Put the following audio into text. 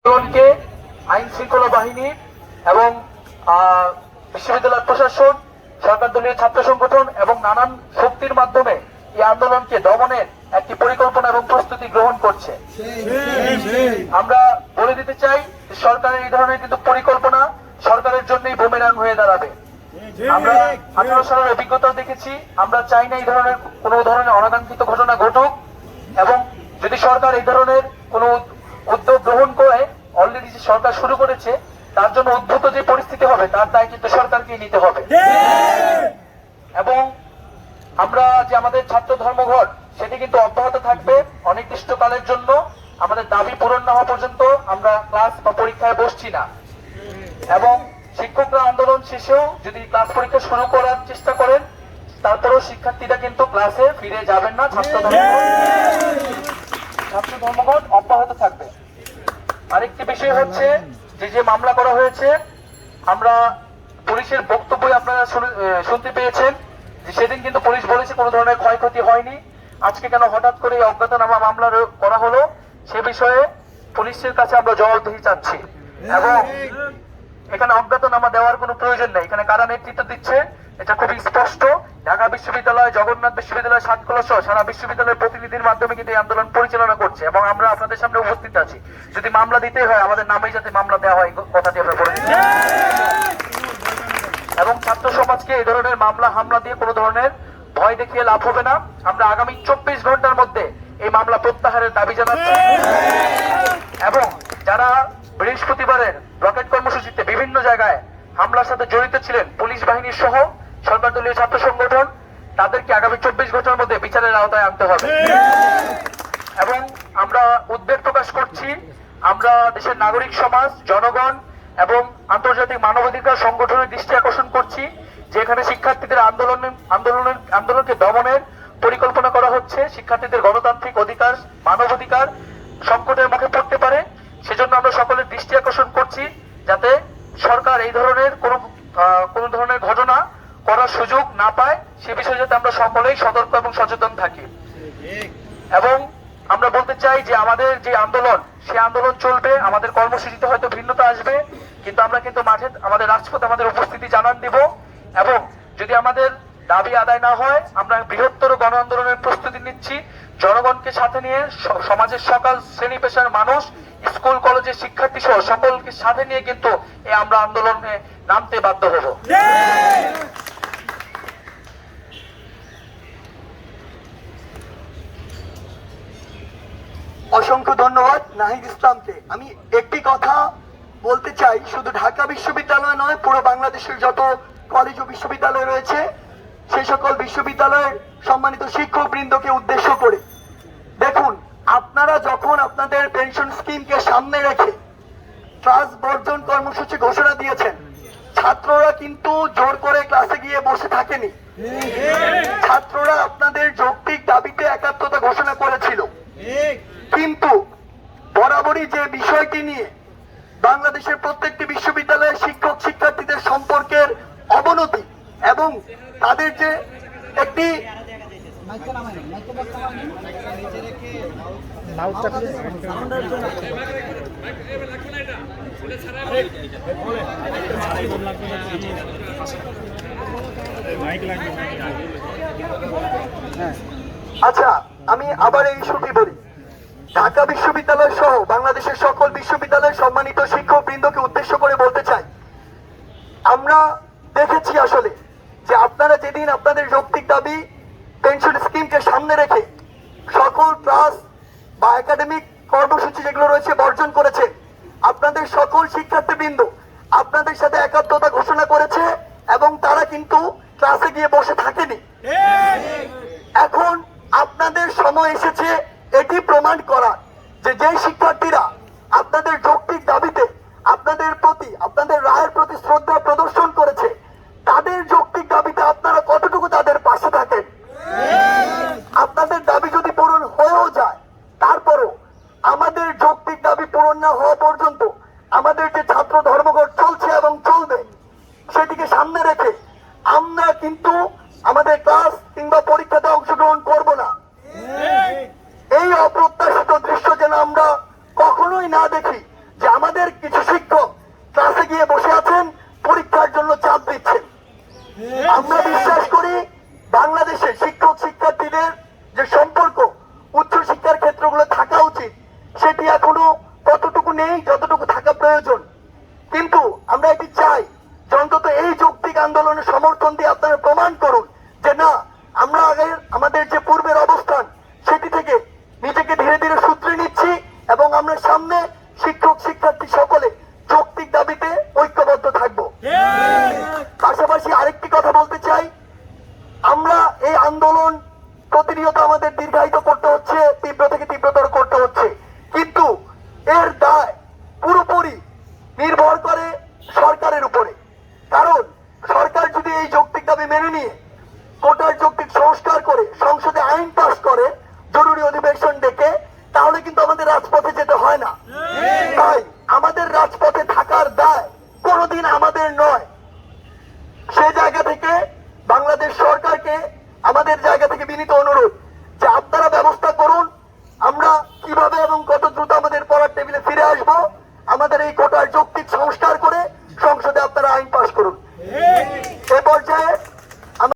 আন্দোলনকে আইন শৃঙ্খলা বাহিনী এবং বিশ্ববিদ্যালয় প্রশাসন, সরকার দলীয় ছাত্র সংগঠন এবং নানান শক্তির মাধ্যমে এই আন্দোলনকে দমনের একটি পরিকল্পনা এবং প্রস্তুতি গ্রহণ করছে। আমরা বলে দিতে চাই সরকারের এই ধরনের কিন্তু পরিকল্পনা সরকারের জন্যই বুমেরাং হয়ে দাঁড়াবে। আমরা 18 সালের অভিজ্ঞতা দেখেছি। আমরা চাই না এই ধরনের কোনো ধরনের অনাকাঙ্ক্ষিত ঘটনা ঘটুক, এবং যদি সরকার এই ধরনের কোনো উদ্যোগ গ্রহণ করে, অলরেডি যে সরকার শুরু করেছে, তার জন্য উদ্ভূত যে পরিস্থিতি হবে তার দায় কিন্তু সরকারকে নিতে হবে। এবং আমরা যে আমাদের ছাত্র ধর্মঘট সেটি কিন্তু অব্যাহত থাকবে অনির্দিষ্টকালের জন্য। আমাদের দাবি পূরণ না হওয়া পর্যন্ত আমরা ক্লাস বা পরীক্ষায় বসছি না। এবং শিক্ষকরা আন্দোলন শেষেও যদি ক্লাস পরীক্ষা শুরু করার চেষ্টা করেন, তারপরেও শিক্ষার্থীরা কিন্তু ক্লাসে ফিরে যাবেন না। ছাত্র ধর্মঘট অব্যাহত থাকবে। আরেকটি বিষয় হচ্ছে যে মামলা করা হয়েছে, আমরা পুলিশের বক্তব্য আপনারা শুনতে পেয়েছেন যে সেদিন কিন্তু পুলিশ বলেছে কোনো ধরনের ক্ষয়ক্ষতি হয়নি। আজকে কেন হঠাৎ করে অজ্ঞাতনামা মামলা করা হলো, সে বিষয়ে পুলিশের কাছে আমরা জবাবদিহি চাচ্ছি। এবং এখানে অজ্ঞাতনামা দেওয়ার কোনো প্রয়োজন নেই। এখানে কারা নেতৃত্ব দিচ্ছে এটা খুবই স্পষ্ট। ঢাকা বিশ্ববিদ্যালয়, জগন্নাথ বিশ্ববিদ্যালয়, সাতকলা সহ সারা বিশ্ববিদ্যালয়ের প্রতিনিধির মাধ্যমে কিন্তু এই আন্দোলন পরিচালনা করছে, এবং আমরা আপনাদের সামনে উপস্থিত আছি। যদি মামলা দিতে হয় আমাদের নামেই যাতে মামলা দেওয়া হয়, কথাটি আমরা বলে দিচ্ছি। এবং ছাত্র সমাজকে এই ধরনের মামলা হামলা দিয়ে কোনো ধরনের ভয় দেখিয়ে লাভ হবে না। আমরা আগামী 24 ঘন্টার মধ্যে এই মামলা প্রত্যাহারের দাবি জানাচ্ছি। এবং যারা বৃহস্পতিবারের রকেট কর্মসূচিতে বিভিন্ন জায়গায় হামলার সাথে জড়িত ছিলেন, পুলিশ বাহিনীর সহ সরকার দলীয় ছাত্র সংগঠন, তাদেরকে আগামী 24 ঘন্টার মধ্যে বিচারের আওতায় আনতে হবে। এবং আমরা উদ্বেগ প্রকাশ করছি, আমরা দেশের নাগরিক সমাজ, জনগণ এবং আন্তর্জাতিক মানবাধিকার সংগঠনের দৃষ্টি আকর্ষণ করছি যে এখানে শিক্ষার্থীদের আন্দোলনকে দমনের পরিকল্পনা করা হচ্ছে। শিক্ষার্থীদের গণতান্ত্রিক অধিকার, মানবাধিকার সংকটের মুখে পড়তে পারে। সেজন্য আমরা সকলের দৃষ্টি আকর্ষণ করছি যাতে সরকার এই ধরনের কোনো ধরনের ঘটনা করার সুযোগ না পায়, সে বিষয়ে যাতে আমরা সকলেই সতর্ক এবং সচেতন থাকি। এবং আমরা বলতে চাই যে আমাদের যে আন্দোলন, সে আন্দোলন চলবে। আমাদের কর্মসূচিতে হয়তো ভিন্নতা আসবে, কিন্তু আমরা কিন্তু মাঠে আমাদের রাজপথে আমাদের উপস্থিতি জানান দিব। এবং যদি আমাদের দাবি আদায় না হয়, আমরা বৃহত্তর গণ আন্দোলনের প্রস্তুতি নিচ্ছি। জনগণকে সাথে নিয়ে, সমাজের সকল শ্রেণী পেশার মানুষ, স্কুল কলেজের শিক্ষার্থী সহ সকলকে সাথে নিয়ে কিন্তু আমরা আন্দোলনে নামতে বাধ্য হব। অসংখ্য ধন্যবাদ নাহিদ ইসলামকে। আমি একটি কথা বলতে চাই, শুধু ঢাকা বিশ্ববিদ্যালয় নয়, পুরো বাংলাদেশের যত কলেজ ও বিশ্ববিদ্যালয় রয়েছে সেই সকল বিশ্ববিদ্যালয়ের সম্মানিত শিক্ষক বৃন্দকে উদ্দেশ্য করে, দেখুন, আপনারা যখন আপনাদের পেনশন স্কিমকে সামনে রেখে ক্লাস বর্জন কর্মসূচি ঘোষণা দিয়েছেন, ছাত্ররা কিন্তু জোর করে ক্লাসে গিয়ে বসে থাকেনি। ছাত্ররা আপনাদের যৌক্তিক দাবিতে একাত্মতা ঘোষণা করেছিল। কিন্তু বরাবরই যে বিষয়টি নিয়ে বাংলাদেশের প্রত্যেকটি বিশ্ববিদ্যালয়ের শিক্ষক শিক্ষার্থীদের সম্পর্কের অবনতি এবং তাদের যে একটি আচ্ছা, আমি আবার এই ইস্যুটি বলি। ঢাকা বিশ্ববিদ্যালয় সহ বাংলাদেশের সকল বিশ্ববিদ্যালয়ের সম্মানিত শিক্ষক বৃন্দকে উদ্দেশ্য করে বলতে চাই, আমরা দেখেছি আসলে যে আপনারা যেদিন আপনাদের যৌক্তিক দাবি পেনশন স্কিমকে সামনে রেখে সকল ক্লাস বা একাডেমিক কর্মসূচি যেগুলো রয়েছে বর্জন করেছে, আপনাদের সকল শিক্ষার্থীবৃন্দ আপনাদের সাথে একাত্মতা ঘোষণা করেছে এবং তারা কিন্তু ক্লাসে গিয়ে বসে থাকেনি। এখন আপনাদের সময় এসেছে এটি প্রমাণ করা যে শিক্ষার্থীরা আপনাদের যৌক্তিক দাবিতে আপনাদের প্রতি, আপনাদের রায়ের প্রতি শ্রদ্ধা প্রদর্শন করেছে, তাদের যৌক্তিক দাবিতে আপনারা কতটুকু তাদের পাশে থাকেন। আপনাদের দাবি যদি পূরণ হয়েও যায়, তারপরও আমাদের যৌক্তিক দাবি পূরণ না হওয়া পর্যন্ত আমাদের যে ছাত্র ধর্মঘট চলছে এবং চলবে, সেটিকে সামনে রেখে আমরা কিন্তু আমাদের ক্লাস কিংবা পরীক্ষাতে অংশগ্রহণ করব না। এই অপ্রত্যাশিত দৃশ্য যেন আমরা কখনোই না দেখি যে আমাদের কিছু শিক্ষক ক্লাসে গিয়ে বসে আছেন, পরীক্ষার জন্য চাপ দিচ্ছেন। আমরা বিশ্বাস করি বাংলাদেশের শিক্ষক শিক্ষার্থীদের যে সম্পর্ক উচ্চশিক্ষার ক্ষেত্রগুলো থাকা উচিত, সেটি এখনো ততটুকু নেই যতটুকু থাকা প্রয়োজন। কিন্তু আমরা এটি চাই যে অন্তত এই যৌক্তিক আন্দোলনের সমর্থন দিয়ে আপনারা প্রমাণ করুন যে না, আমরা আগের আমাদের যে পূর্বের অবস্থান সেটি থেকে নিজেকে ধীরে ধীরে শুধরে নিচ্ছি এবং আমরা সামনে শিক্ষক শিক্ষার্থী সকলে যৌক্তিক দাবিতে ঐক্যবদ্ধ থাকব। পাশাপাশি আরেকটি কথা বলতে চাই, আমরা এই আন্দোলন প্রতিনিয়ত আমাদের দীর্ঘায়িত করতে হচ্ছে, তীব্র থেকে তীব্রতর করতে হচ্ছে, কিন্তু এর দায় পুরোপুরি নির্ভর করে সরকারের উপরে। কারণ সরকার যদি এই যৌক্তিক দাবি মেনে নিয়ে কোটার যৌক্তিক সংস্কার করে সংসদে আইন পাস করে জরুরি অধিবেশন ডেকে, তাহলে কিন্তু আমাদের রাজপথে যেতে হয় না। তাই আমাদের রাজপথে থাকার দায় কোনোদিন আমাদের নয়। সে জায়গা থেকে বাংলাদেশ সরকারকে আমাদের জায়গা থেকে বিনীত অনুরোধ যে আপনারা ব্যবস্থা করুন, আমরা কিভাবে এবং কত দ্রুত আমাদের পড়ার টেবিলে ফিরে আসব, আমাদের এই কোটার যৌক্তিক সংস্কার করে